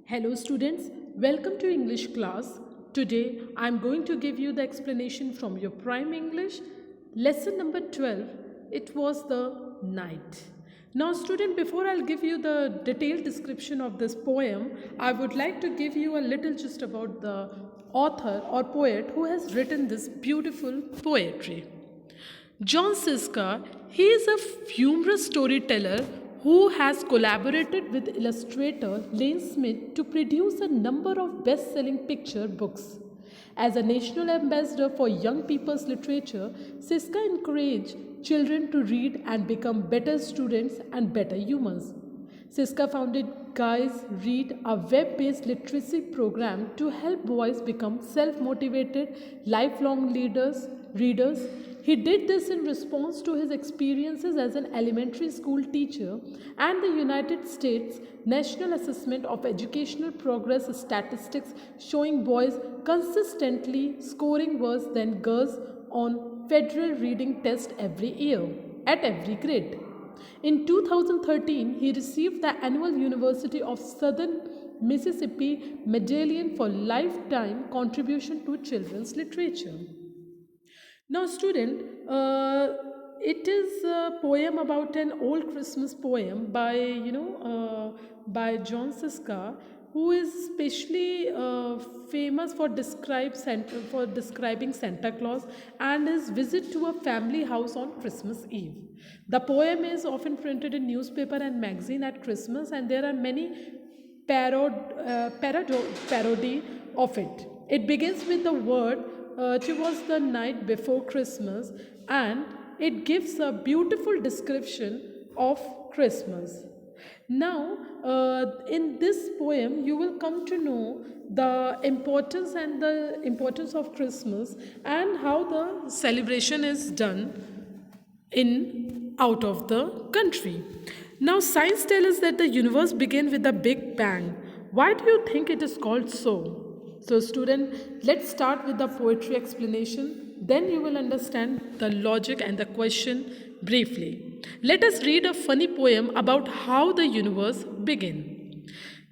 Hello students, welcome to English class. Today I am going to give you the explanation from your prime English. Lesson number 12, it was the night. Now student, before I'll give you the detailed description of this poem, I would like to give you a little just about the author or poet who has written this beautiful poetry. John Siska, he is a humorous storyteller who has collaborated with illustrator Lane Smith to produce a number of best-selling picture books. As a national ambassador for young people's literature, Siska encouraged children to read and become better students and better humans. Siska founded Guys Read, a web based literacy program to help boys become self motivated, lifelong readers. He did this in response to his experiences as an elementary school teacher and the United States National Assessment of Educational Progress statistics showing boys consistently scoring worse than girls on federal reading test every year at every grade. In 2013, he received the annual University of Southern Mississippi Medallion for lifetime contribution to children's literature. Now, student, it is a poem about an old Christmas poem by by John Siska, who is especially famous for for describing Santa Claus and his visit to a family house on Christmas Eve. The poem is often printed in newspaper and magazine at Christmas, and there are many parody of it. It begins with the word towards the night before Christmas, and it gives a beautiful description of Christmas. Now, in this poem, you will come to know the importance of Christmas and how the celebration is done in out of the country. Now, science tells us that the universe began with a big bang. Why do you think it is called so? So, student, let's start with the poetry explanation. Then you will understand the logic and the question briefly. Let us read a funny poem about how the universe began.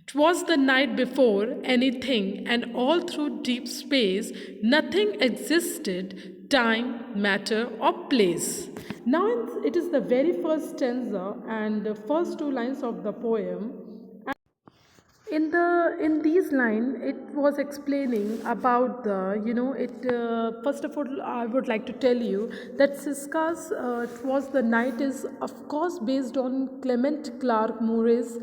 'Twas the night before anything, and all through deep space, nothing existed, time, matter, or place. Now it is the very first stanza and the first two lines of the poem. In these lines, it was explaining about the first of all, I would like to tell you that Siska's it was the night is of course based on Clement Clark Murray's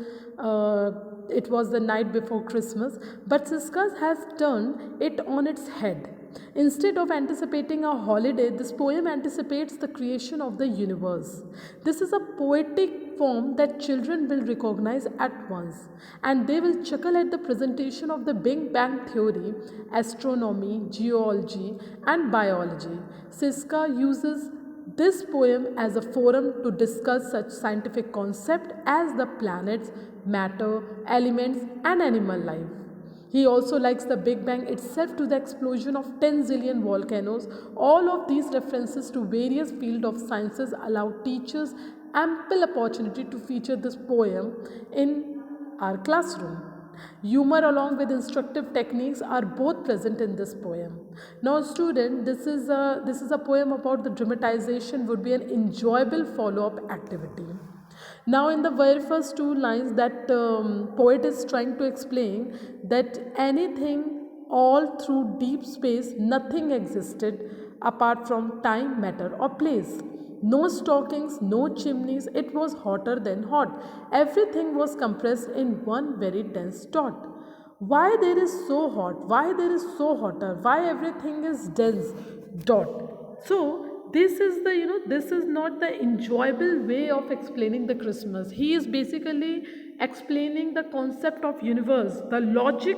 it was the night before Christmas, but Siska's has turned it on its head. Instead of anticipating a holiday, this poem anticipates the creation of the universe. This is a poetic form that children will recognize at once, and they will chuckle at the presentation of the Big Bang theory, astronomy, geology, and biology. Siska uses this poem as a forum to discuss such scientific concepts as the planets, matter, elements, and animal life. He also likes the Big Bang itself to the explosion of 10 zillion volcanoes. All of these references to various fields of sciences allow teachers ample opportunity to feature this poem in our classroom. Humor along with instructive techniques are both present in this poem. Now student, this is a poem about the dramatization would be an enjoyable follow-up activity. Now, in the very first two lines, that poet is trying to explain that anything all through deep space, nothing existed apart from time, matter, or place. No stockings, no chimneys, it was hotter than hot. Everything was compressed in one very dense dot. Why there is so hot? Why there is so hotter? Why everything is dense dot? So, this is the this is not the enjoyable way of explaining the Christmas. He is basically explaining the concept of universe, the logic